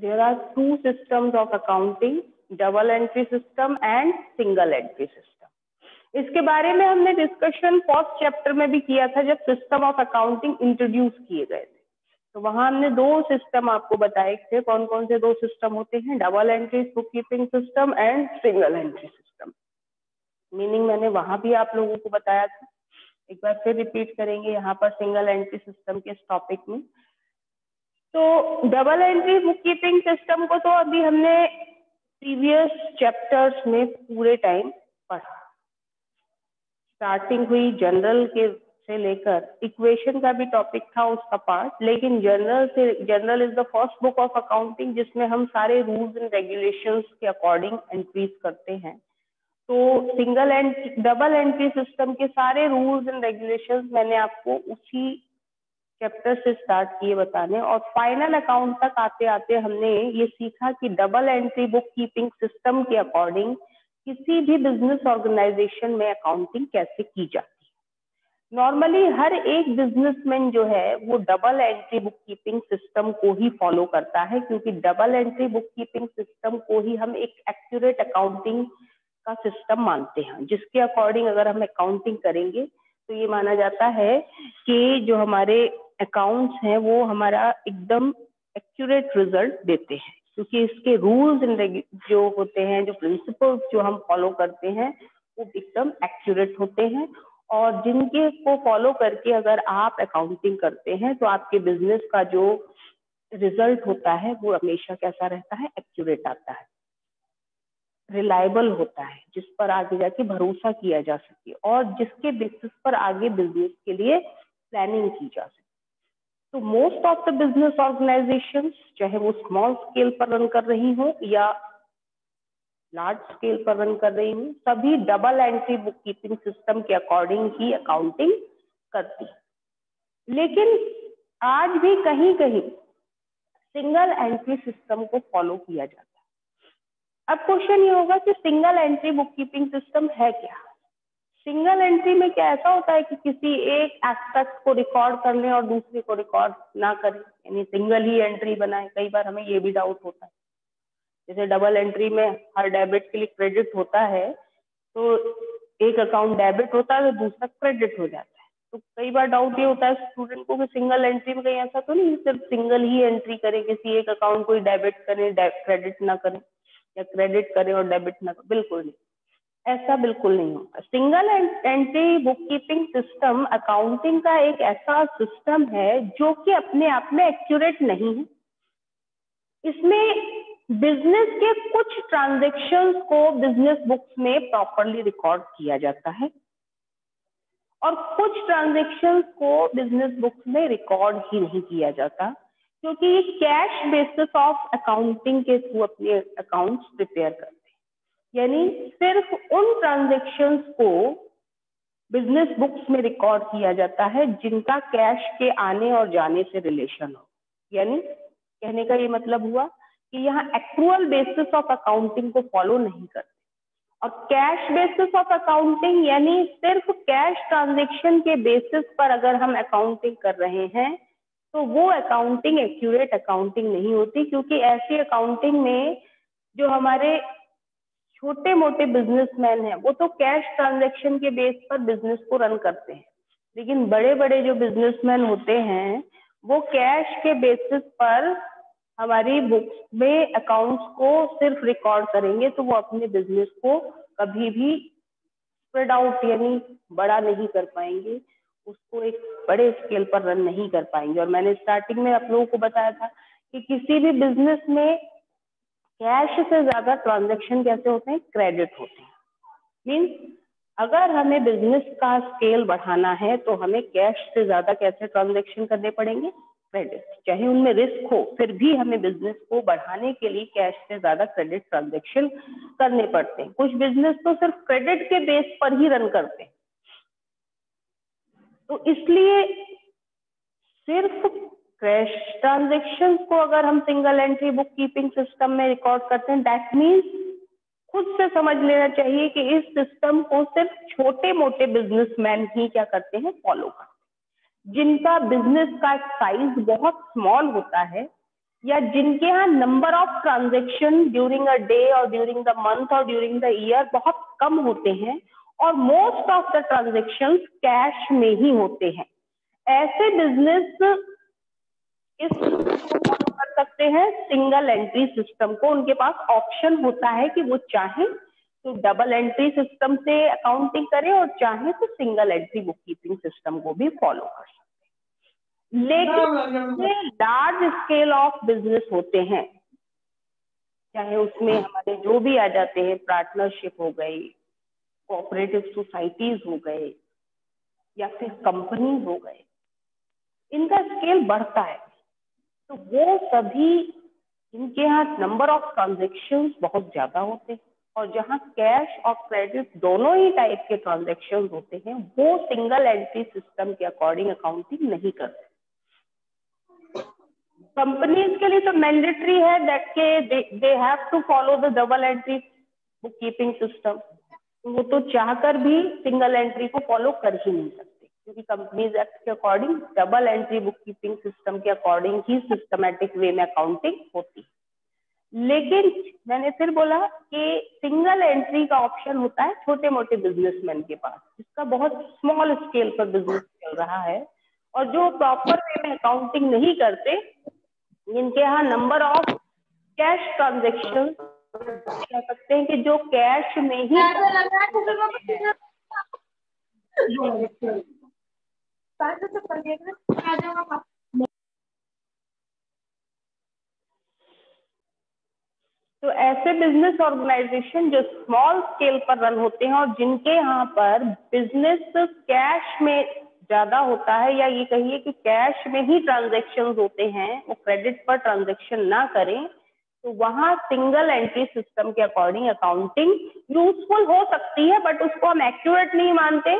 There are two systems of accounting, double entry system and single entry system. इसके बारे में हमने discussion first chapter में भी किया था जब सिस्टम ऑफ अकाउंटिंग इंट्रोड्यूस किए गए थे। तो वहां हमने दो सिस्टम आपको बताए थे। कौन कौन से दो सिस्टम होते हैं? Double entry book keeping system and single entry system. Meaning मैंने वहां भी आप लोगों को बताया था, एक बार फिर रिपीट करेंगे यहाँ पर सिंगल एंट्री सिस्टम के इस टॉपिक में। तो double entry book keeping system को तो अभी हमने प्रीवियस चैप्टर्स में पूरे टाइम पढ़ा। स्टार्टिंग हुई जनरल के से लेकर इक्वेशन का भी टॉपिक था उसका पार्ट, लेकिन general is the first book of accounting जिसमें हम सारे रूल्स एंड रेगुलेशंस के अकॉर्डिंग एंट्रीज करते हैं। तो single and double entry system के सारे रूल्स एंड रेगुलेशंस मैंने आपको उसी चैप्टर से स्टार्ट किए बताने, और फाइनल अकाउंट तक आते आते हमने ये सीखा कि double entry book keeping system के अकॉर्डिंग किसी भी बिजनेस ऑर्गेनाइजेशन में अकाउंटिंग कैसे की जाती है। नॉर्मली हर एक बिजनेसमैन जो है वो double entry book keeping system को ही फॉलो करता है, क्योंकि double entry book keeping system को ही हम एक एक्यूरेट अकाउंटिंग का सिस्टम मानते हैं, जिसके अकॉर्डिंग अगर हम अकाउंटिंग करेंगे तो ये माना जाता है कि जो हमारे अकाउंट्स हैं वो हमारा एकदम एक्यूरेट रिजल्ट देते हैं, क्योंकि इसके रूल्स एंड जो होते हैं, जो प्रिंसिपल्स जो हम फॉलो करते हैं वो एकदम एक्यूरेट होते हैं, और जिनके को फॉलो करके अगर आप अकाउंटिंग करते हैं तो आपके बिजनेस का जो रिजल्ट होता है वो हमेशा कैसा रहता है? एक्यूरेट आता है, रिलायबल होता है, जिस पर आगे जाके भरोसा किया जा सके और जिसके बेसिस पर आगे बिजनेस के लिए प्लानिंग की जा सके। तो most of the business organisations, चाहे वो स्मॉल स्केल पर रन कर रही हो या लार्ज स्केल पर रन कर रही हूँ, सभी double entry book keeping system के अकॉर्डिंग ही अकाउंटिंग करती है। लेकिन आज भी कहीं कहीं सिंगल एंट्री सिस्टम को फॉलो किया जाता है। अब क्वेश्चन ये होगा कि single entry book keeping system है क्या? सिंगल एंट्री में क्या ऐसा होता है कि किसी एक एस्पेक्ट को रिकॉर्ड कर लें और दूसरे को रिकॉर्ड ना करें, यानी सिंगल ही एंट्री बनाए? कई बार हमें ये भी डाउट होता है, जैसे डबल एंट्री में हर डेबिट के लिए क्रेडिट होता है, तो एक अकाउंट डेबिट होता है तो दूसरा क्रेडिट हो जाता है। तो कई बार डाउट ये होता है स्टूडेंट को कि सिंगल एंट्री में कहीं ऐसा तो नहीं सिर्फ सिंगल ही एंट्री करें, किसी एक अकाउंट को ही डेबिट करें, क्रेडिट ना करें, या क्रेडिट करें और डेबिट ना करें? बिल्कुल नहीं, ऐसा बिल्कुल नहीं होता। Single entry book keeping system accounting का एक ऐसा सिस्टम है जो कि अपने आप में एक्यूरेट नहीं है। इसमें बिजनेस के कुछ ट्रांजैक्शंस को बिजनेस बुक्स में प्रॉपरली रिकॉर्ड किया जाता है और कुछ ट्रांजैक्शंस को बिजनेस बुक्स में रिकॉर्ड ही नहीं किया जाता, क्योंकि ये कैश बेसिस ऑफ अकाउंटिंग के थ्रू अपने अकाउंट्स प्रिपेयर करते हैं। यानी सिर्फ उन ट्रांजैक्शंस को बिजनेस बुक्स में रिकॉर्ड किया जाता है जिनका कैश के आने और जाने से रिलेशन हो। यानी कहने का ये मतलब हुआ कि यहाँ एक्रूअल बेसिस ऑफ अकाउंटिंग को फॉलो नहीं करते, और कैश बेसिस ऑफ अकाउंटिंग यानी सिर्फ कैश ट्रांजैक्शन के बेसिस पर अगर हम अकाउंटिंग कर रहे हैं तो वो अकाउंटिंग एक्यूरेट अकाउंटिंग नहीं होती, क्योंकि ऐसी अकाउंटिंग में जो हमारे छोटे मोटे बिजनेसमैन हैं वो तो कैश ट्रांजैक्शन के बेस पर बिजनेस को रन करते हैं, लेकिन बड़े बड़े जो बिजनेसमैन होते हैं वो कैश के बेसिस पर हमारी बुक्स में अकाउंट्स को सिर्फ रिकॉर्ड करेंगे, तो वो अपने बिजनेस को कभी भी स्प्रेड आउट यानी बड़ा नहीं कर पाएंगे, उसको एक बड़े स्केल पर रन नहीं कर पाएंगे। और मैंने स्टार्टिंग में आप लोगों को बताया था कि किसी भी बिजनेस में कैश से ज्यादा ट्रांजैक्शन कैसे होते हैं? क्रेडिट होते हैं। मीन्स अगर हमें बिजनेस का स्केल बढ़ाना है तो हमें कैश से ज्यादा कैसे ट्रांजैक्शन करने पड़ेंगे? क्रेडिट। चाहे उनमें रिस्क हो फिर भी हमें बिजनेस को बढ़ाने के लिए कैश से ज्यादा क्रेडिट ट्रांजैक्शन करने पड़ते हैं। कुछ बिजनेस तो सिर्फ क्रेडिट के बेस पर ही रन करते हैं, तो इसलिए सिर्फ कैश ट्रांजैक्शन को अगर हम single entry book keeping system में रिकॉर्ड करते हैं, दैट मीन्स खुद से समझ लेना चाहिए कि इस सिस्टम को सिर्फ छोटे मोटे बिजनेसमैन ही क्या करते हैं? फॉलो करते हैं। जिनका बिजनेस का साइज बहुत स्मॉल होता है या जिनके यहाँ number of transaction during a day और ड्यूरिंग द मंथ और ड्यूरिंग द ईयर बहुत कम होते हैं और most of the transaction cash में ही होते हैं, ऐसे बिजनेस इस फॉलो कर सकते हैं सिंगल एंट्री सिस्टम को। उनके पास ऑप्शन होता है कि वो चाहे तो डबल एंट्री सिस्टम से अकाउंटिंग करें और चाहे तो single entry book keeping system को भी फॉलो कर सकते हैं। लेकिन ये लार्ज स्केल ऑफ बिजनेस होते हैं, चाहे उसमें हमारे जो भी आ जाते हैं, पार्टनरशिप हो गई, कोऑपरेटिव सोसाइटीज हो गए या फिर कंपनीज हो गए, इनका स्केल बढ़ता है तो वो सभी इनके यहाँ नंबर ऑफ ट्रांजेक्शन बहुत ज्यादा होते हैं और जहाँ कैश और क्रेडिट दोनों ही टाइप के ट्रांजेक्शन होते हैं वो सिंगल एंट्री सिस्टम के अकॉर्डिंग अकाउंटिंग नहीं करते। कंपनीज के लिए तो मैंडेटरी है दैट के they have to follow the double entry book keeping system, वो तो चाहकर भी सिंगल एंट्री को फॉलो कर ही नहीं सकते क्योंकि कंपनीज एक्ट के according double entry book keeping system के अकॉर्डिंग ही सिस्टमैटिक वे में अकाउंटिंग होती है। लेकिन मैंने फिर बोला कि सिंगल एंट्री का ऑप्शन होता है छोटे मोटे बिजनेसमैन के पास, जिसका बहुत स्मॉल स्केल पर बिजनेस चल रहा है और जो प्रॉपर वे में अकाउंटिंग नहीं करते, जिनके यहाँ नंबर ऑफ कैश ट्रांजेक्शन कह सकते हैं कि जो कैश में ही तो ऐसे बिजनेस ऑर्गेनाइजेशन जो स्मॉल स्केल पर रन होते हैं और जिनके यहाँ पर बिजनेस कैश में ज्यादा होता है या ये कहिए कि कैश में ही ट्रांजेक्शन होते हैं, वो क्रेडिट पर ट्रांजेक्शन ना करें, तो वहां सिंगल एंट्री सिस्टम के अकॉर्डिंग अकाउंटिंग यूजफुल हो सकती है, बट उसको हम एक्यूरेट नहीं मानते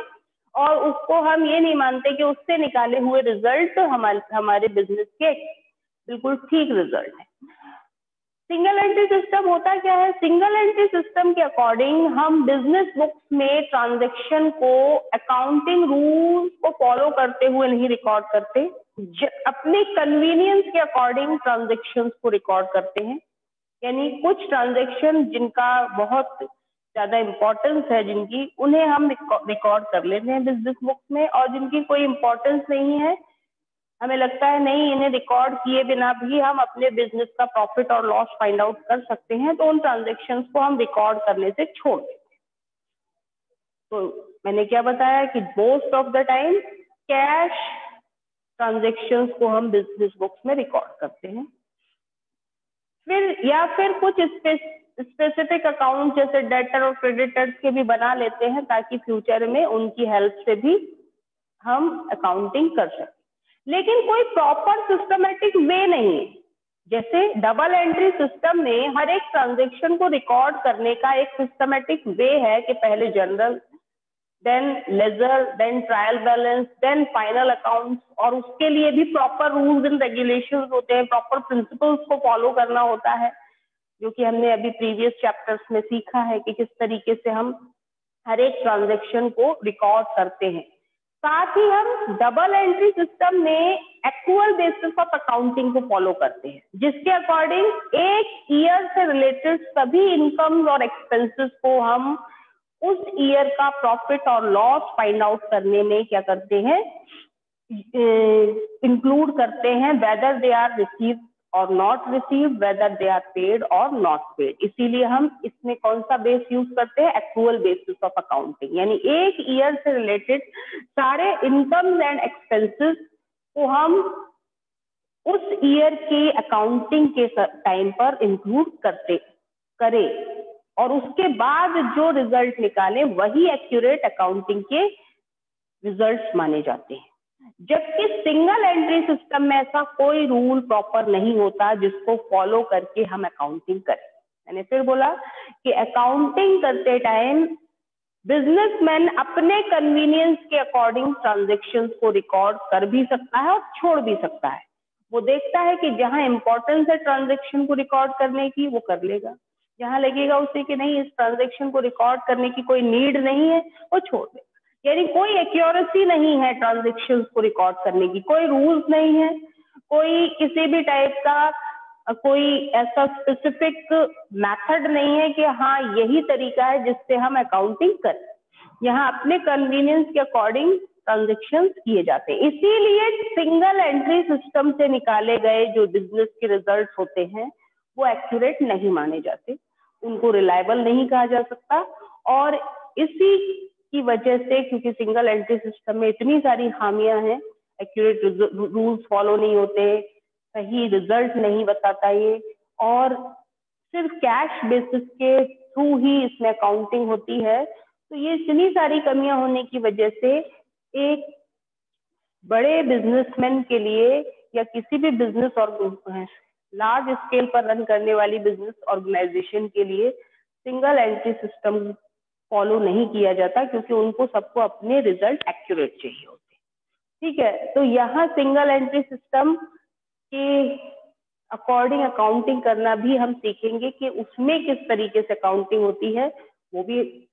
और उसको हम ये नहीं मानते कि उससे निकाले हुए रिजल्ट हमारे बिजनेस के बिल्कुल ठीक रिजल्ट है। सिंगल एंट्री सिस्टम होता क्या है? सिंगल एंट्री सिस्टम के अकॉर्डिंग हम बिजनेस बुक्स में ट्रांजैक्शन को अकाउंटिंग रूल को फॉलो करते हुए नहीं रिकॉर्ड करते, अपने कन्वीनियंस के अकॉर्डिंग ट्रांजैक्शंस को रिकॉर्ड करते हैं। यानी कुछ ट्रांजैक्शन जिनका बहुत ज्यादा इंपॉर्टेंस है, जिनकी उन्हें हम रिकॉर्ड कर लेते हैं बिजनेस बुक्स में, और जिनकी कोई इंपॉर्टेंस नहीं है, हमें लगता है नहीं इन्हें रिकॉर्ड किए बिना भी हम अपने बिजनेस का प्रॉफिट और लॉस फाइंड आउट कर सकते हैं, तो उन ट्रांजैक्शंस को हम रिकॉर्ड करने से छोड़ देते हैं। तो मैंने क्या बताया कि most of the time cash transactions को हम बिजनेस बुक्स में रिकॉर्ड करते हैं। फिर कुछ स्पेसिफिक अकाउंट जैसे डेटर और क्रेडिटर्स के भी बना लेते हैं ताकि फ्यूचर में उनकी हेल्प से भी हम अकाउंटिंग कर सकें। लेकिन कोई प्रॉपर सिस्टमेटिक वे नहीं है। जैसे डबल एंट्री सिस्टम में हर एक ट्रांजैक्शन को रिकॉर्ड करने का एक सिस्टमेटिक वे है कि पहले journal, then ledger, then trial balance, then final accounts, और उसके लिए भी प्रॉपर रूल्स एंड रेगुलेशंस होते हैं, प्रॉपर प्रिंसिपल्स को फॉलो करना होता है, जो कि हमने अभी प्रीवियस चैप्टर्स में सीखा है कि किस तरीके से हम हर एक ट्रांजैक्शन को रिकॉर्ड करते हैं। साथ ही हम डबल एंट्री सिस्टम में एक्चुअल बेसिस ऑफ अकाउंटिंग को फॉलो करते हैं, जिसके अकॉर्डिंग एक ईयर से रिलेटेड सभी इनकम और एक्सपेंसेस को हम उस ईयर का प्रॉफिट और लॉस फाइंड आउट करने में क्या करते हैं, इंक्लूड करते हैं, वेदर दे आर रिसीव्ड और not received, whether they are paid और नॉट पेड। इसीलिए हम इसमें कौन सा बेस यूज करते हैं? एक्चुअल बेसिस ऑफ अकाउंटिंग, यानी एक ईयर से रिलेटेड सारे इनकम एंड एक्सपेंसेस को हम उस ईयर की अकाउंटिंग के टाइम पर इंक्लूड करें और उसके बाद जो रिजल्ट निकाले वही एक्यूरेट अकाउंटिंग के रिजल्ट्स माने जाते हैं। जबकि सिंगल एंट्री सिस्टम में ऐसा कोई रूल प्रॉपर नहीं होता जिसको फॉलो करके हम अकाउंटिंग करें। मैंने फिर बोला कि अकाउंटिंग करते टाइम बिजनेसमैन अपने कन्वीनियंस के अकॉर्डिंग ट्रांजैक्शंस को रिकॉर्ड कर भी सकता है और छोड़ भी सकता है। वो देखता है कि जहां इंपॉर्टेंस है ट्रांजैक्शन को रिकॉर्ड करने की वो कर लेगा, जहां लगेगा उसे कि नहीं इस ट्रांजैक्शन को रिकॉर्ड करने की कोई नीड नहीं है वो छोड़ देगा। यानी कोई एक्यूरेसी नहीं है ट्रांजैक्शंस को रिकॉर्ड करने की, कोई रूल्स नहीं है, कोई किसी भी टाइप का कोई ऐसा स्पेसिफिक मेथड नहीं है कि हाँ यही तरीका है जिससे हम अकाउंटिंग करें। यहाँ अपने कन्वीनियंस के अकॉर्डिंग ट्रांजेक्शन किए जाते हैं। इसीलिए सिंगल एंट्री सिस्टम से निकाले गए जो बिजनेस के रिजल्ट होते हैं वो एक्यूरेट नहीं माने जाते, उनको रिलायबल नहीं कहा जा सकता। और इसी की वजह से, क्योंकि सिंगल एंट्री सिस्टम में इतनी सारी खामियां हैं, एक्यूरेट रूल्स फॉलो नहीं होते, सही रिजल्ट नहीं बताता ये, और सिर्फ कैश बेसिस के थ्रू ही इसमें अकाउंटिंग होती है। तो ये इतनी सारी कमियां होने की वजह से एक बड़े बिजनेसमैन के लिए या किसी भी बिजनेस और लार्ज स्केल पर रन करने वाली बिजनेस ऑर्गेनाइजेशन के लिए सिंगल एंट्री सिस्टम फॉलो नहीं किया जाता, क्योंकि उनको सबको अपने रिजल्ट एक्यूरेट चाहिए होते। ठीक है, तो यहाँ सिंगल एंट्री सिस्टम के अकॉर्डिंग अकाउंटिंग करना भी हम सीखेंगे कि उसमें किस तरीके से अकाउंटिंग होती है, वो भी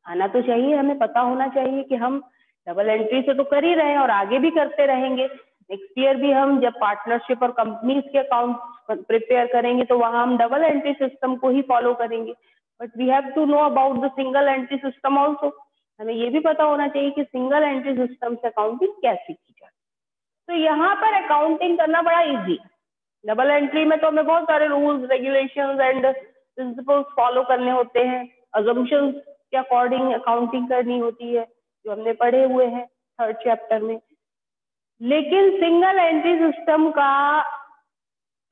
आना तो चाहिए, हमें पता होना चाहिए कि हम डबल एंट्री से तो कर ही रहे हैं और आगे भी करते रहेंगे। नेक्स्ट ईयर भी हम जब पार्टनरशिप और कंपनीज के अकाउंट प्रिपेयर करेंगे तो वहां हम डबल एंट्री सिस्टम को ही फॉलो करेंगे। But we have to know about the single entry system also. हमें ये भी पता होना चाहिए कि सिंगल एंट्री सिस्टम से अकाउंटिंग कैसे की जाए। तो यहाँ पर अकाउंटिंग करना बड़ा इजी। डबल एंट्री में तो हमें बहुत सारे rules, regulations and principles follow करने होते हैं, अजम्पशंस के अकॉर्डिंग अकाउंटिंग करनी होती है, जो हमने पढ़े हुए हैं 3rd चैप्टर में। लेकिन सिंगल एंट्री सिस्टम का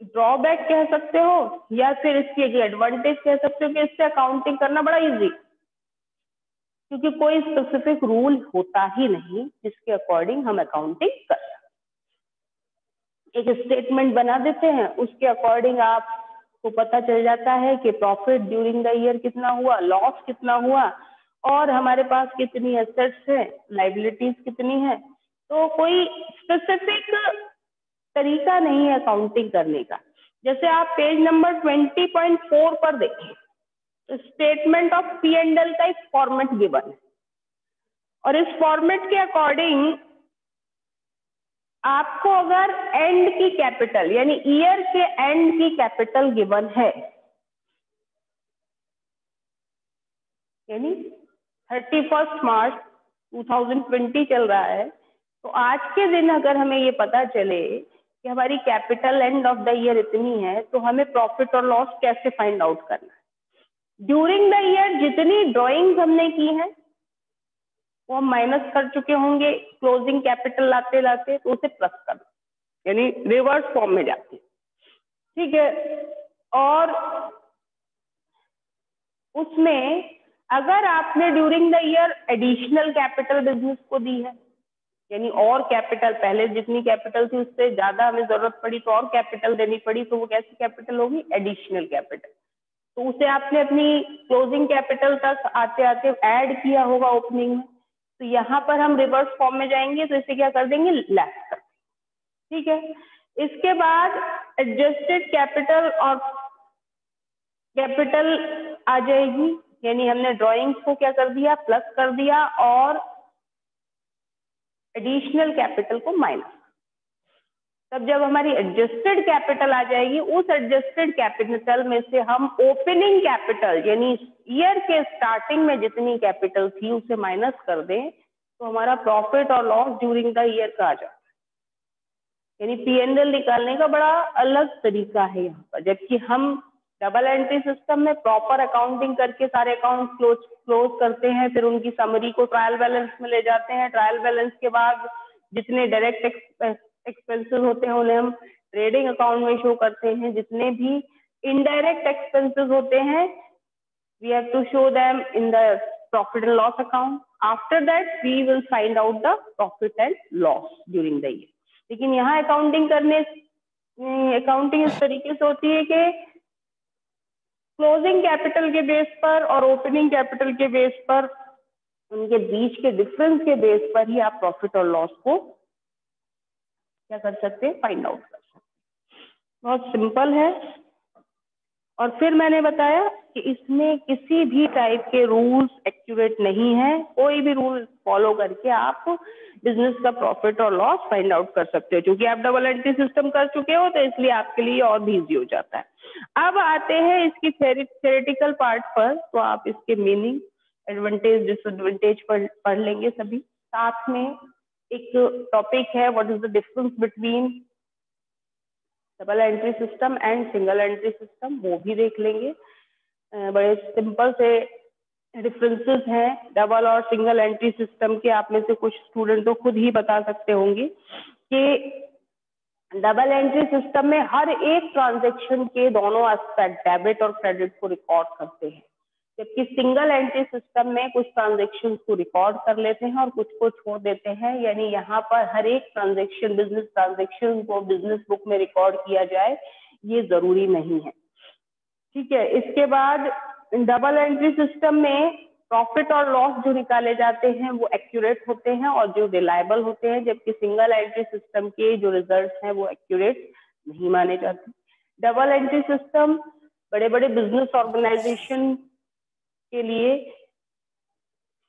ड्रॉबैक कह सकते हो या फिर इसकी एक एडवांटेज कह सकते हो कि इससे अकाउंटिंग करना बड़ा इजी, क्योंकि कोई स्पेसिफिक रूल होता ही नहीं जिसके अकॉर्डिंग हम अकाउंटिंग कर सकते। एक स्टेटमेंट बना देते हैं, उसके अकॉर्डिंग आपको पता चल जाता है कि प्रॉफिट ड्यूरिंग द ईयर कितना हुआ, लॉस कितना हुआ, और हमारे पास कितनी एसेट्स है, लाइबिलिटीज कितनी है। तो कोई स्पेसिफिक तरीका नहीं है अकाउंटिंग करने का। जैसे आप पेज नंबर 20.4 पर देखें, statement of P and L का एक फॉर्मेट गिवन है, और इस फॉर्मेट के अकॉर्डिंग आपको अगर एंड की कैपिटल यानी ईयर के एंड की कैपिटल गिवन है, यानी 31 मार्च 2020 चल रहा है, तो आज के दिन अगर हमें ये पता चले कि हमारी capital end of the year इतनी है, तो हमें प्रॉफिट और लॉस कैसे फाइंड आउट करना है। ड्यूरिंग द ईयर जितनी ड्रॉइंग्स हमने की हैं वो हम माइनस कर चुके होंगे क्लोजिंग कैपिटल लाते लाते, तो उसे प्लस कर दो, यानी रिवर्स फॉर्म में जाती है। ठीक है, और उसमें अगर आपने during the year additional capital business को दी है, यानी और कैपिटल, पहले जितनी कैपिटल थी उससे ज्यादा हमें जरूरत पड़ी तो और कैपिटल देनी पड़ी, तो वो कैसी कैपिटल होगी, एडिशनल कैपिटल। तो उसे आपने अपनी क्लोजिंग कैपिटल तक आते आते ऐड किया होगा ओपनिंग में, तो यहाँ पर हम रिवर्स फॉर्म में जाएंगे, तो इसे क्या कर देंगे, लेस कर। ठीक है, इसके बाद एडजस्टेड कैपिटल और कैपिटल आ जाएगी, यानी हमने ड्राइंग्स को क्या कर दिया, प्लस कर दिया, और एडिशनल कैपिटल को माइनस। तब जब हमारी एडजस्टेड कैपिटल आ जाएगी, उस एडजस्टेड कैपिटल में से हम ओपनिंग कैपिटल यानी ईयर के स्टार्टिंग में जितनी कैपिटल थी उसे माइनस कर दें, तो हमारा प्रॉफिट और लॉस ड्यूरिंग द ईयर का आ जाता है। यानी पी&एल निकालने का बड़ा अलग तरीका है यहाँ पर। जबकि हम डबल एंट्री सिस्टम में प्रॉपर अकाउंटिंग करके सारे अकाउंट क्लोज करते हैं, फिर उनकी समरी को ट्रायल बैलेंस में ले जाते हैं, ट्रायल बैलेंस के बाद जितने डायरेक्ट एक्सपेंसेस होते हैं उन्हें हम ट्रेडिंग अकाउंट में शो करते हैं, जितने भी इनडायरेक्ट एक्सपेंसेस होते हैं we have to show them in the profit and loss account. After that we will find out the profit and loss during the year. लेकिन यहाँ अकाउंटिंग इस तरीके से होती है कि क्लोजिंग कैपिटल के बेस पर और ओपनिंग कैपिटल के बेस पर, उनके बीच के डिफरेंस के बेस पर ही आप प्रॉफिट और लॉस को क्या कर सकते हैं, फाइंड आउट कर सकते हैं। बहुत सिंपल है। और फिर मैंने बताया कि इसमें किसी भी टाइप के रूल्स एक्यूरेट नहीं है, कोई भी रूल फॉलो करके आप बिजनेस का प्रॉफिट और लॉस फाइंड आउट कर सकते हो। क्योंकि आप डबल एंट्री सिस्टम कर चुके हो तो इसलिए आपके लिए और भी इजी हो जाता है। अब आते हैं इसकी थ्योरेटिकल पार्ट पर, तो आप इसके मीनिंग, एडवांटेज, डिसएडवांटेज पढ़ लेंगे सभी। साथ में एक टॉपिक है what is the difference between double entry system and single entry system, वो भी देख लेंगे। बड़े सिंपल से डिफरेंसेस हैं डबल और सिंगल एंट्री सिस्टम के। आप में से कुछ स्टूडेंट तो खुद ही बता सकते होंगे कि डबल एंट्री सिस्टम में हर एक ट्रांजैक्शन के दोनों एस्पेक्ट डेबिट और क्रेडिट को रिकॉर्ड करते हैं, जबकि सिंगल एंट्री सिस्टम में कुछ ट्रांजैक्शन को रिकॉर्ड कर लेते हैं और कुछ को छोड़ देते हैं। यानी यहाँ पर हर एक ट्रांजैक्शन, बिजनेस ट्रांजैक्शन को बिजनेस बुक में रिकॉर्ड किया जाए, ये जरूरी नहीं है। ठीक है, इसके बाद डबल एंट्री सिस्टम में प्रॉफिट और लॉस जो निकाले जाते हैं वो एक्यूरेट होते हैं और जो रिलायबल होते हैं, जबकि सिंगल एंट्री सिस्टम के जो रिजल्ट्स हैं वो एक्यूरेट नहीं माने जाते। डबल एंट्री सिस्टम बड़े बड़े बिजनेस ऑर्गेनाइजेशन के लिए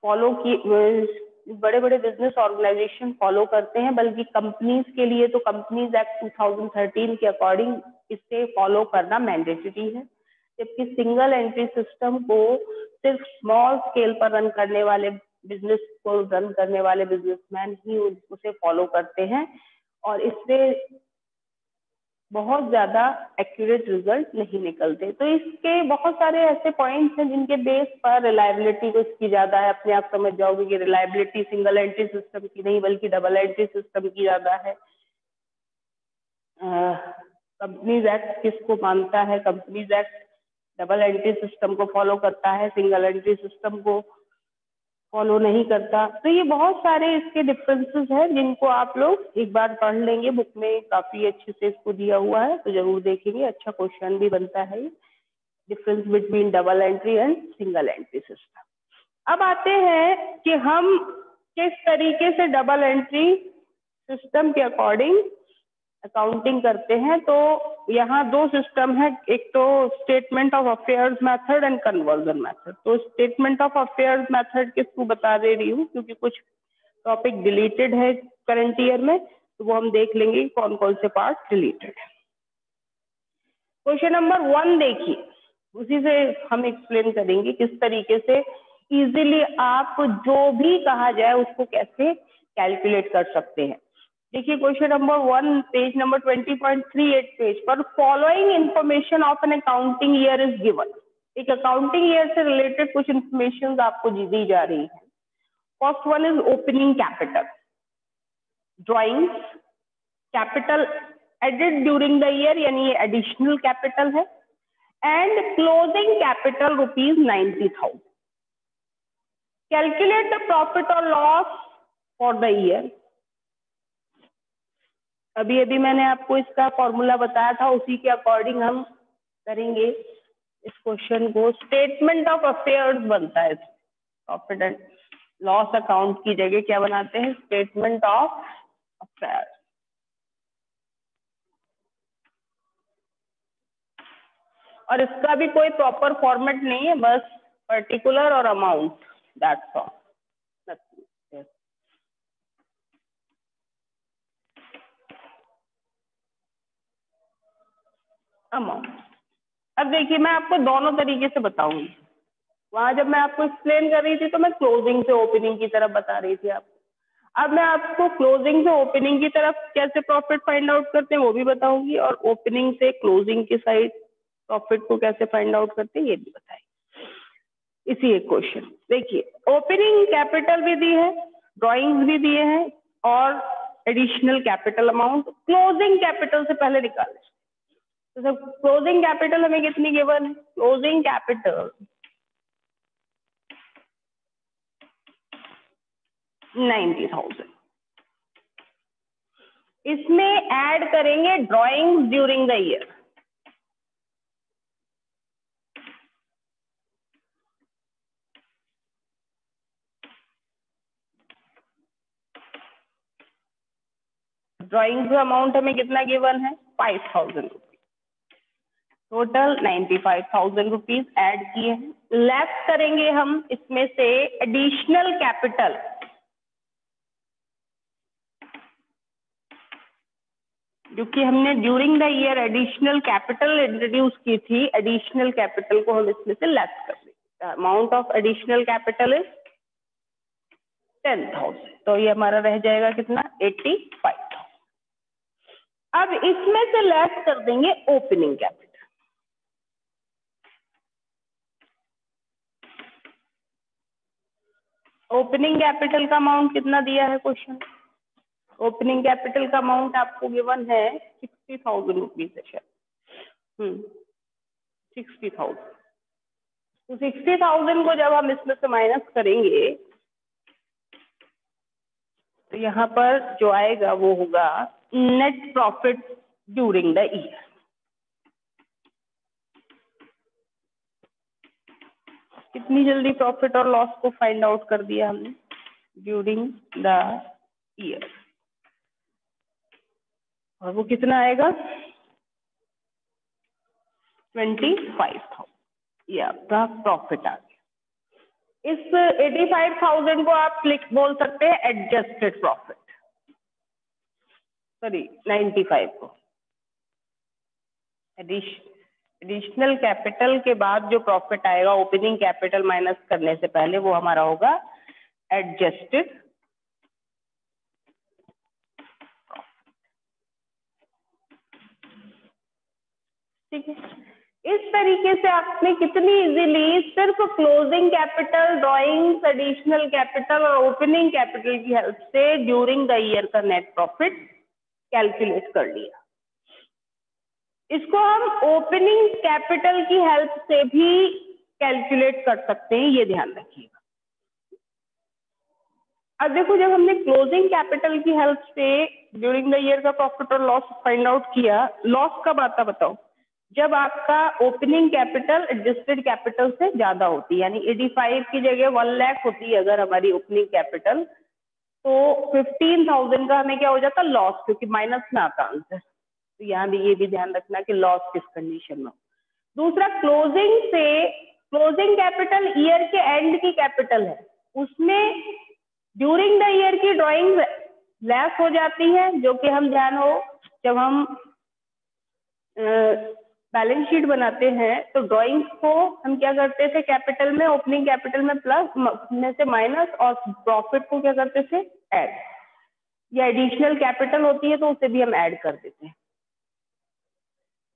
बड़े बड़े बिजनेस ऑर्गेनाइजेशन फॉलो करते हैं, बल्कि कंपनीज के लिए तो कंपनीज एक्ट 2013 के अकॉर्डिंग इसे फॉलो करना मैंडेटरी है, जबकि सिंगल एंट्री सिस्टम को सिर्फ स्मॉल स्केल पर रन करने वाले बिजनेसमैन ही उसे फॉलो करते हैं और इससे बहुत ज्यादा एक्यूरेट रिजल्ट नहीं निकलते। तो इसके बहुत सारे ऐसे पॉइंट्स हैं जिनके बेस पर रिलायबिलिटी को इसकी ज्यादा है। अपने आप समझ जाओगे कि रिलायबिलिटी सिंगल एंट्री सिस्टम की नहीं बल्कि डबल एंट्री सिस्टम की ज्यादा है। कंपनीज एक्ट किसको मानता है? Companies act double entry system को फॉलो करता है, सिंगल एंट्री सिस्टम को फॉलो नहीं करता। तो ये बहुत सारे इसके डिफरेंसेस हैं जिनको आप लोग एक बार पढ़ लेंगे, बुक में काफी अच्छे से इसको दिया हुआ है, तो जरूर देखेंगे। अच्छा क्वेश्चन भी बनता है, difference between double entry and single entry system. अब आते हैं कि हम किस तरीके से डबल एंट्री सिस्टम के अकॉर्डिंग अकाउंटिंग करते हैं। तो यहाँ दो सिस्टम है, एक तो statement of affairs method and conversion method. तो स्टेटमेंट ऑफ अफेयर्स मेथड किसको बता दे रही हूँ क्योंकि कुछ टॉपिक डिलीटेड है करंट ईयर में, तो वो हम देख लेंगे कौन कौन से पार्ट डिलीटेड है। क्वेश्चन नंबर 1 देखिए, उसी से हम एक्सप्लेन करेंगे किस तरीके से इजीली आप जो भी कहा जाए उसको कैसे कैलकुलेट कर सकते हैं। देखिए question number 1 page number 20.38 page पर, following information of an accounting year is given. एक अकाउंटिंग ईयर से रिलेटेड कुछ इंफॉर्मेशन आपको दी जा रही है। First one is opening capital, drawings, capital added during the year यानी ये एडिशनल कैपिटल है, and closing capital ₹90,000। Calculate the profit और लॉस फॉर द ईयर। अभी अभी मैंने आपको इसका फॉर्मूला बताया था, उसी के अकॉर्डिंग हम करेंगे इस क्वेश्चन को। स्टेटमेंट ऑफ अफेयर्स बनता है, प्रॉफिट एंड लॉस अकाउंट की जगह क्या बनाते हैं? Statement of affairs. और इसका भी कोई प्रॉपर फॉर्मेट नहीं है, बस पर्टिकुलर और अमाउंट, दैट्स ऑल। अमाउंट। अब देखिए मैं आपको दोनों तरीके से बताऊंगी। वहां जब मैं आपको एक्सप्लेन कर रही थी तो मैं क्लोजिंग से ओपनिंग की तरफ बता रही थी आपको। अब मैं आपको क्लोजिंग से ओपनिंग की तरफ कैसे प्रॉफिट फाइंड आउट करते हैं वो भी बताऊंगी, और ओपनिंग से क्लोजिंग की साइड प्रॉफिट को कैसे फाइंड आउट करते हैं ये भी बताएंगे। इसी एक क्वेश्चन देखिए, ओपनिंग कैपिटल भी दी है, ड्रॉइंग्स भी दिए हैं और additional capital amount. Closing capital से पहले निकालें। तो सर क्लोजिंग कैपिटल हमें कितनी गिवन है? Closing capital 90,000। इसमें ऐड करेंगे drawings during the year. Drawings का अमाउंट हमें कितना गिवन है? 5,000 रुपीज। टोटल 95,000 रुपीज ऐड किए हैं। लेफ्ट करेंगे हम इसमें से एडिशनल कैपिटल क्योंकि हमने during the year additional capital introduce की थी, एडिशनल कैपिटल को हम इसमें से लेस कर देंगे। Amount of additional capital is 10,000, तो ये हमारा रह जाएगा कितना, 85,000। अब इसमें से लेस कर देंगे ओपनिंग कैपिटल। ओपनिंग कैपिटल का अमाउंट कितना दिया है क्वेश्चन? ओपनिंग कैपिटल का अमाउंट आपको गिवन है 60,000 रुपीज है शायद, 60,000। तो 60,000 को जब हम इसमें से माइनस करेंगे तो यहाँ पर जो आएगा वो होगा net profit during the year. कितनी जल्दी प्रॉफिट और लॉस को फाइंड आउट कर दिया हमने, ड्यूरिंग द ईयर। और वो कितना आएगा, 25,000, ये आपका प्रॉफिट आ गया। इस 85,000 को आप बोल सकते हैं एडजस्टेड प्रॉफिट, सॉरी 95 को। एडिशनल कैपिटल के बाद जो प्रॉफिट आएगा ओपनिंग कैपिटल माइनस करने से पहले, वो हमारा होगा एडजस्टेड। ठीक है, इस तरीके से आपने कितनी इजीली सिर्फ closing capital, drawings, additional capital और ओपनिंग कैपिटल की हेल्प से ड्यूरिंग द ईयर का नेट प्रॉफिट कैलकुलेट कर लिया। इसको हम ओपनिंग कैपिटल की हेल्प से भी कैलकुलेट कर सकते हैं, ये ध्यान रखिएगा। अब देखो, जब हमने क्लोजिंग कैपिटल की हेल्प से ड्यूरिंग द ईयर का प्रॉफिट और लॉस फाइंड आउट किया, लॉस कब आता बताओ, जब आपका ओपनिंग कैपिटल एडजस्टेड कैपिटल से ज्यादा होती है, यानी 85 की जगह 1 लाख होती है अगर हमारी ओपनिंग कैपिटल, तो 15,000 का हमें क्या हो जाता, लॉस, क्योंकि माइनस में आता आंसर। तो यहाँ भी ये भी ध्यान रखना कि लॉस किस कंडीशन में। दूसरा, क्लोजिंग कैपिटल ईयर के एंड की कैपिटल है, उसमें ड्यूरिंग द ईयर की ड्राइंग लेस हो जाती है, जो कि हम ध्यान हो, जब हम बैलेंस शीट बनाते हैं तो ड्राइंग्स को हम क्या करते थे, कैपिटल में, ओपनिंग कैपिटल में प्लस में से माइनस, और प्रॉफिट को क्या करते थे, ऐड। या एडिशनल कैपिटल होती है तो उसे भी हम ऐड कर देते हैं।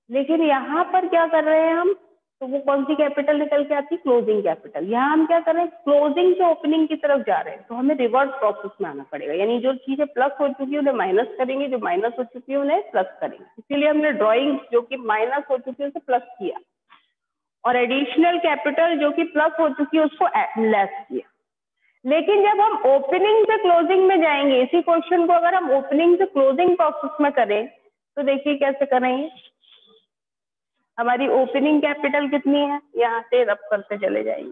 लेकिन यहाँ पर क्या कर रहे हैं हम, तो वो कौन सी कैपिटल निकल के आती है, क्लोजिंग कैपिटल। यहाँ हम क्या कर रहे हैं, क्लोजिंग से ओपनिंग की तरफ जा रहे हैं, तो हमें रिवर्स प्रोसेस में आना पड़ेगा, यानी जो चीजें प्लस हो चुकी है उन्हें माइनस करेंगे, जो माइनस हो चुकी है उन्हें प्लस करेंगे। इसीलिए हमने ड्रॉइंग जो कि माइनस हो चुकी है उसे प्लस किया, और एडिशनल कैपिटल जो कि प्लस हो चुकी है उसको लेस किया। लेकिन जब हम ओपनिंग से क्लोजिंग में जाएंगे, इसी क्वेश्चन को अगर हम ओपनिंग से क्लोजिंग प्रोसेस में करें तो देखिए कैसे करेंगे। हमारी ओपनिंग कैपिटल कितनी है, यहाँ से रब करते चले जाएंगे,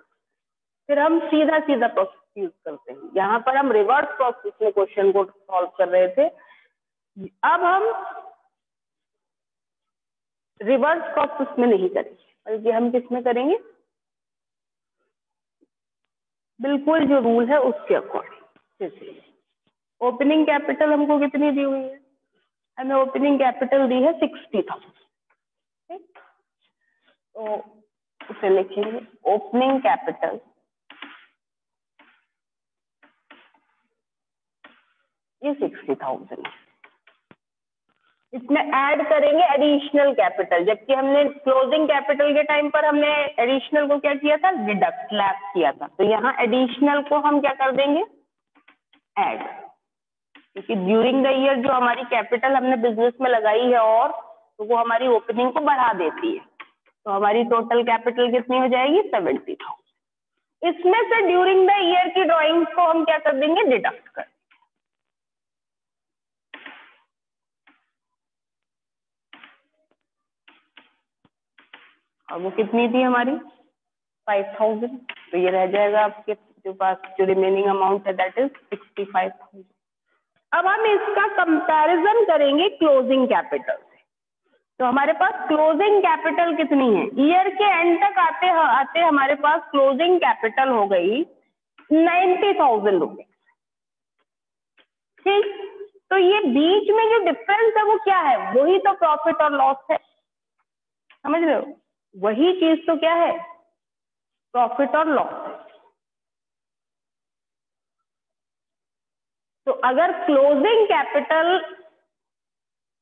फिर हम सीधा सीधा प्रोसेस यूज करते हैं। यहाँ पर हम रिवर्स प्रोसेस में क्वेश्चन को सॉल्व कर रहे थे, अब हम रिवर्स प्रोसेस में नहीं करेंगे, बल्कि हम किस में करेंगे, बिल्कुल जो रूल है उसके अकॉर्डिंग। ओपनिंग कैपिटल हमको कितनी दी हुई है, हमें ओपनिंग कैपिटल दी है 60,000। तो उसे लिखेंगे ओपनिंग कैपिटल ये 60,000। इसमें ऐड करेंगे एडिशनल कैपिटल, जबकि हमने क्लोजिंग कैपिटल के टाइम पर हमने एडिशनल को क्या किया था, डिडक्ट, लैस किया था। तो यहाँ एडिशनल को हम क्या कर देंगे, ऐड, क्योंकि ड्यूरिंग द ईयर जो हमारी कैपिटल हमने बिजनेस में लगाई है और तो वो हमारी ओपनिंग को बढ़ा देती है, तो हमारी टोटल कैपिटल कितनी हो जाएगी, 70,000। इसमें से ड्यूरिंग द ईयर की ड्रॉइंग्स को हम क्या कर देंगे, डिडक्ट कर। और वो कितनी थी हमारी, 5,000। तो ये रह जाएगा आपके जो पास जो रिमेनिंग अमाउंट है, दैट इज 65,000। अब हम इसका कंपैरिजन करेंगे क्लोजिंग कैपिटल से। तो हमारे पास क्लोजिंग कैपिटल कितनी है, ईयर के एंड तक आते आते हमारे पास क्लोजिंग कैपिटल हो गई 90,000 रुपए। ठीक, तो तो ये बीच में जो डिफरेंस है वो क्या है, वही तो प्रॉफिट और लॉस है, समझ रहे हो, वही चीज तो क्या है, प्रॉफिट और लॉस है। तो अगर क्लोजिंग कैपिटल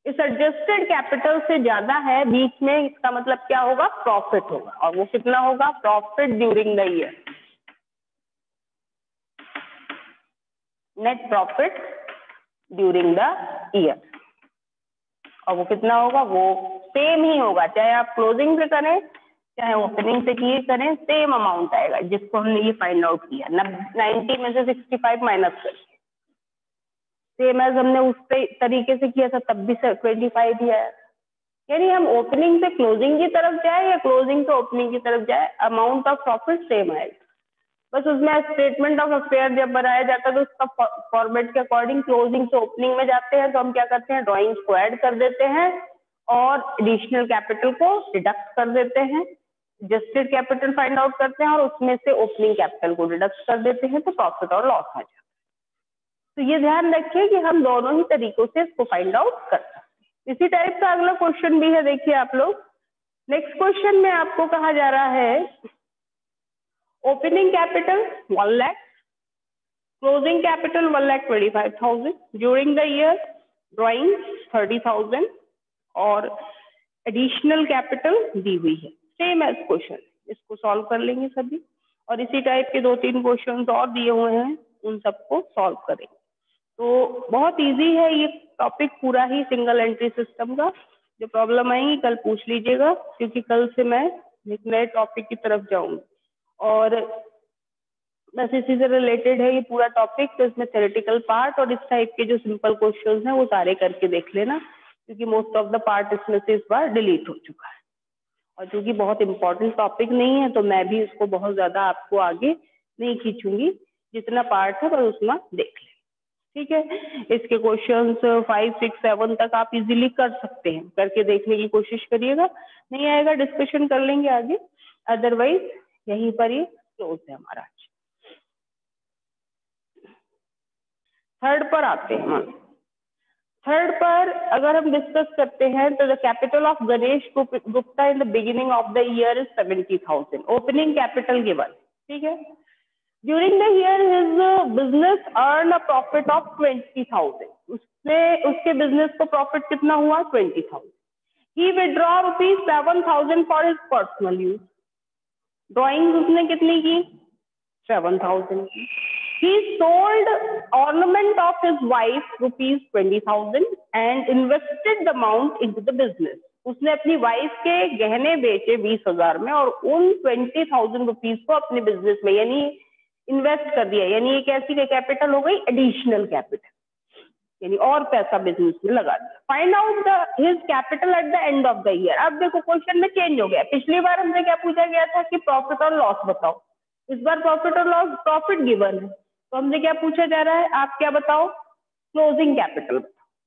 इस एडजस्टेड कैपिटल से ज्यादा है बीच में, इसका मतलब क्या होगा, प्रॉफिट होगा, और वो कितना होगा, profit during the year, net profit during the year, और वो कितना होगा, वो सेम ही होगा, चाहे आप क्लोजिंग से करें चाहे ओपनिंग से किए करें, सेम अमाउंट आएगा जिसको हमने ये फाइंड आउट किया 90 में से 65 माइनस कर, सेम एज हमने उस तरीके से किया था तब भी 25 ही आया। यानी हम ओपनिंग से क्लोजिंग की तरफ जाए या क्लोजिंग से ओपनिंग की तरफ जाए, अमाउंट ऑफ प्रॉफिट सेम आएगा, बस उसमें स्टेटमेंट ऑफ अफेयर जब बनाया जाता है तो उसका फॉर्मेट के अकॉर्डिंग क्लोजिंग से ओपनिंग में जाते हैं तो हम क्या करते हैं, ड्राइंग्स को ऐड कर देते हैं और एडिशनल कैपिटल को डिडक्ट कर देते हैं, एडजस्टेड कैपिटल फाइंड आउट करते हैं और उसमें से ओपनिंग कैपिटल को डिडक्ट कर देते हैं, तो प्रॉफिट और लॉस आ जाता है। तो ये ध्यान रखिए कि हम दोनों ही तरीकों से इसको फाइंड आउट कर सकते हैं। इसी टाइप का अगला क्वेश्चन भी है, देखिए आप लोग, नेक्स्ट क्वेश्चन में आपको कहा जा रहा है opening capital 1 lakh, closing capital 1,25,000, during the year drawing 30,000 और एडिशनल कैपिटल दी हुई है, सेम एज क्वेश्चन, इसको सॉल्व कर लेंगे सभी, और इसी टाइप के 2-3 क्वेश्चन और दिए हुए हैं उन सबको सॉल्व करेंगे। तो बहुत इजी है ये टॉपिक पूरा ही, सिंगल एंट्री सिस्टम का। जो प्रॉब्लम आएंगी कल पूछ लीजिएगा, क्योंकि कल से मैं एक नए टॉपिक की तरफ जाऊंगी और बस इसी से रिलेटेड है ये पूरा टॉपिक। तो इसमें थ्योरेटिकल पार्ट और इस टाइप के जो सिंपल क्वेश्चंस हैं वो सारे करके देख लेना, क्योंकि मोस्ट ऑफ द पार्ट इसमें से इस बार डिलीट हो चुका है, और क्योंकि बहुत इंपॉर्टेंट टॉपिक नहीं है तो मैं भी इसको बहुत ज्यादा आपको आगे नहीं खींचूंगी, जितना पार्ट है बस उतना देख लें, ठीक है। इसके क्वेश्चंस 5, 6, 7 तक आप इजीली कर सकते हैं, करके देखने की कोशिश करिएगा, नहीं आएगा डिस्कशन कर लेंगे आगे, अदरवाइज यहीं पर ये क्लोज है हमारा। थर्ड पर आते हैं, थर्ड पर अगर हम डिस्कस करते हैं तो the capital of Ganesh Gupta in the beginning of the year is 70,000, opening capital given, ठीक है। During the year his business earn a profit of 20,000, उसके बिजनेस को प्रॉफिट कितना हुआ, 20,000। He withdraw ₹7,000 for his personal use, drawing उसने कितनी की, 7,000 की। He sold ornament of his wife ₹20,000 and invested the amount into the business. उसने अपनी वाइफ के गहने बेचे 20,000 में और उन 20,000 रुपीज को अपने बिजनेस में यानी इन्वेस्ट कर दिया, यानी एक ऐसी कैपिटल हो गई एडिशनल कैपिटल, यानी और पैसा बिजनेस में लगा दिया। Find out his capital at the end of the year. अब देखो क्वेश्चन में चेंज हो गया, पिछली बार हमसे क्या पूछा गया था कि प्रॉफिट और लॉस बताओ, इस बार प्रॉफिट और लॉस, प्रॉफिट गिवन है तो हमसे क्या पूछा जा रहा है, आप क्या बताओ, क्लोजिंग कैपिटल।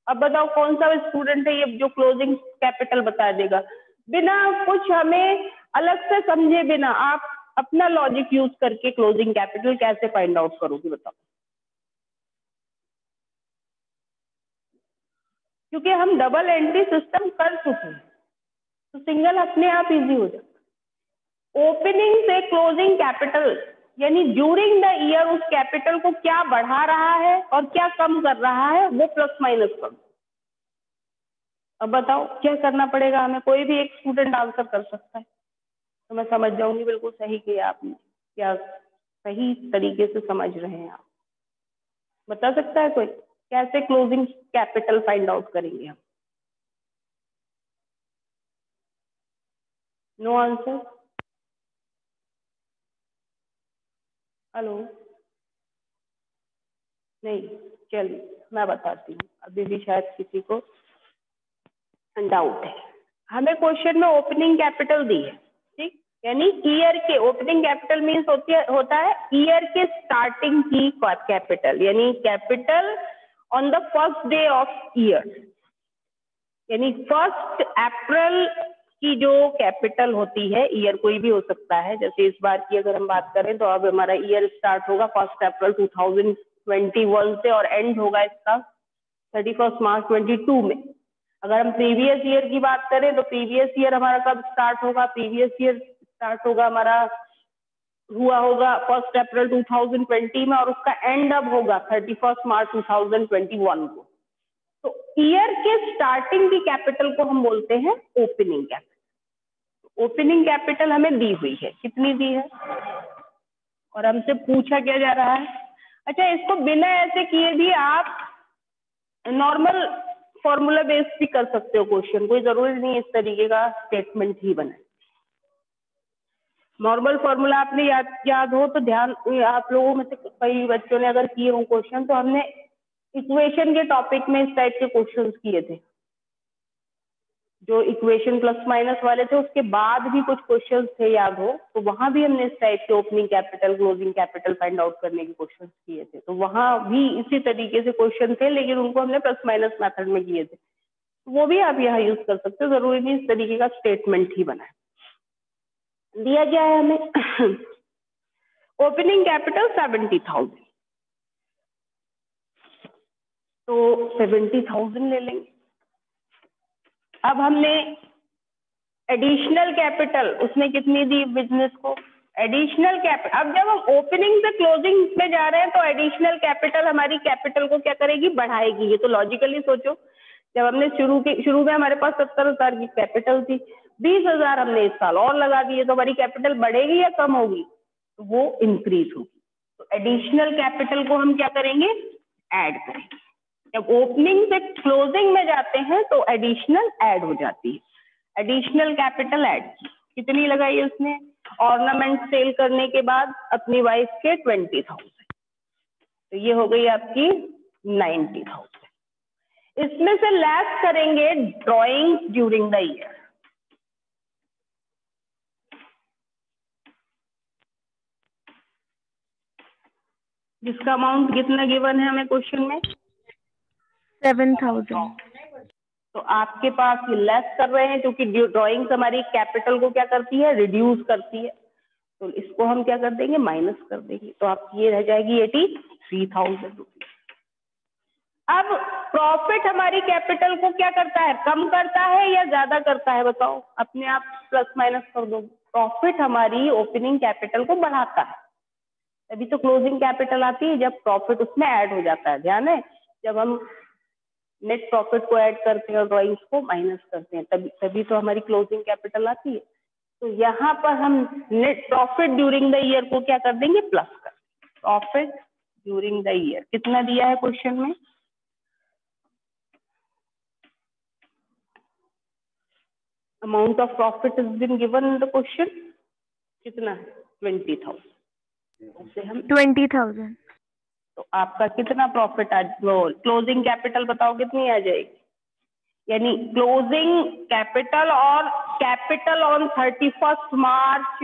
अब बताओ कौन सा स्टूडेंट है ये जो क्लोजिंग कैपिटल बता देगा, बिना कुछ हमें अलग से समझे बिना आप अपना लॉजिक यूज करके क्लोजिंग कैपिटल कैसे फाइंड आउट करोगे बताओ, क्योंकि हम डबल एंट्री सिस्टम कर चुके हैं तो सिंगल अपने आप इजी हो जाता। ओपनिंग से क्लोजिंग कैपिटल यानी ड्यूरिंग द ईयर उस कैपिटल को क्या बढ़ा रहा है और क्या कम कर रहा है, वो प्लस माइनस कर। अब बताओ क्या करना पड़ेगा हमें, कोई भी एक स्टूडेंट आंसर कर सकता है तो मैं समझ जाऊंगी बिल्कुल सही किया आपने, क्या सही तरीके से समझ रहे हैं आप, बता सकता है कोई कैसे क्लोजिंग कैपिटल फाइंड आउट करेंगे हम? नो आंसर, हेलो, नहीं, चलिए मैं बताती हूँ, अभी भी शायद किसी को डाउट है। हमें क्वेश्चन में ओपनिंग कैपिटल दी है, ठीक, यानी ईयर के ओपनिंग कैपिटल मीन्स होता है ईयर के स्टार्टिंग की कैपिटल, यानी capital on the first day of year, यानी 1 अप्रैल की जो कैपिटल होती है, ईयर कोई भी हो सकता है, जैसे इस बार की अगर हम बात करें तो अब हमारा ईयर स्टार्ट होगा 1 अप्रैल 2021 से और एंड होगा इसका 31 मार्च 22 में। अगर हम प्रीवियस ईयर की बात करें तो प्रीवियस ईयर हमारा कब स्टार्ट होगा? प्रीवियस ईयर स्टार्ट होगा हमारा हुआ होगा 1 अप्रैल 2020 में, और उसका एंड अब होगा 31 मार्च 2021 को। तो ईयर के स्टार्टिंग की कैपिटल को हम बोलते हैं ओपनिंग कैपिटल। ओपनिंग कैपिटल हमें दी हुई है, कितनी दी है और हमसे पूछा क्या जा रहा है? अच्छा, इसको बिना ऐसे किए भी आप नॉर्मल फॉर्मूला बेस्ड भी कर सकते हो क्वेश्चन, कोई जरूरी नहीं इस तरीके का स्टेटमेंट ही बने। नॉर्मल फॉर्मूला आपने याद हो तो ध्यान, आप लोगों में से कई बच्चों ने अगर किए हो क्वेश्चन तो हमने इक्वेशन के टॉपिक में इस टाइप के क्वेश्चंस किए थे, जो इक्वेशन प्लस माइनस वाले थे उसके बाद भी कुछ क्वेश्चंस थे याद हो, तो वहां भी हमने इस टाइप के opening capital closing capital find out करने के क्वेश्चंस किए थे। तो वहां भी इसी तरीके से क्वेश्चन थे, लेकिन उनको हमने प्लस माइनस मेथड में किए थे, वो भी आप यहाँ यूज कर सकते हो, जरूरी नहीं इस तरीके का स्टेटमेंट ही बनाए। दिया गया है हमें ओपनिंग कैपिटल 70,000, तो 70,000 ले लेंगे। अब हमने एडिशनल कैपिटल उसने कितनी दी बिजनेस को? एडिशनल कैपिटल, अब जब हम ओपनिंग से क्लोजिंग में जा रहे हैं तो एडिशनल कैपिटल हमारी कैपिटल को क्या करेगी? बढ़ाएगी। ये तो लॉजिकली सोचो, जब हमने शुरू में हमारे पास 70,000 की कैपिटल थी, 20,000 हमने इस साल और लगा दिए, तो हमारी कैपिटल बढ़ेगी या कम होगी? तो वो इंक्रीज होगी। तो एडिशनल कैपिटल को हम क्या करेंगे? ऐड करेंगे। जब ओपनिंग से क्लोजिंग में जाते हैं तो एडिशनल ऐड हो जाती है। एडिशनल कैपिटल ऐड कितनी लगाई उसने? ऑर्नामेंट सेल करने के बाद अपनी वाइफ के 20,000, तो ये हो गई आपकी 90,000। इसमें से लेस करेंगे ड्रॉइंग ड्यूरिंग द ईयर, जिसका अमाउंट कितना गिवन है हमें क्वेश्चन में? 7,000। तो आपके पास लेस कर रहे हैं क्योंकि ड्रॉइंग हमारी कैपिटल को क्या करती है? रिड्यूस करती है, तो इसको हम क्या कर देंगे? माइनस कर देंगे, तो आपकी ये रह जाएगी 83,000 रुपीज। अब प्रॉफिट हमारी कैपिटल को क्या करता है? कम करता है या ज्यादा करता है? बताओ, अपने आप प्लस माइनस कर दो। प्रॉफिट हमारी ओपनिंग कैपिटल को बढ़ाता है, तभी तो क्लोजिंग कैपिटल आती है जब प्रॉफिट उसमें ऐड हो जाता है। ध्यान है, जब हम नेट प्रॉफिट को ऐड करते हैं और ड्रॉइंग्स को माइनस करते हैं तभी तो हमारी क्लोजिंग कैपिटल आती है। तो यहाँ पर हम net profit during the year को क्या कर देंगे? प्लस कर। प्रॉफिट ड्यूरिंग द ईयर कितना दिया है क्वेश्चन में? Amount of profit is been given in the question, कितना है? 20,000। हम 20,000। तो आपका कितना प्रॉफिट आज क्लोजिंग कैपिटल बताओ कितनी आ जाएगी? यानी क्लोजिंग कैपिटल और कैपिटल ऑन 31 मार्च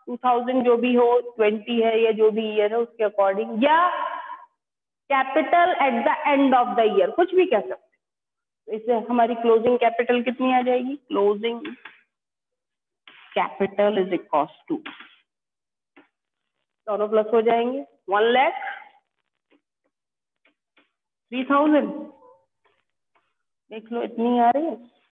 2000 जो भी हो, 20 है या जो भी ईयर है उसके अकॉर्डिंग, या capital at the end of the year, कुछ भी कह सकते हैं। तो इससे हमारी क्लोजिंग कैपिटल कितनी आ जाएगी? Closing capital is equal to, दोनों प्लस हो जाएंगे, 1,03,000। देख लो इतनी आ रही है।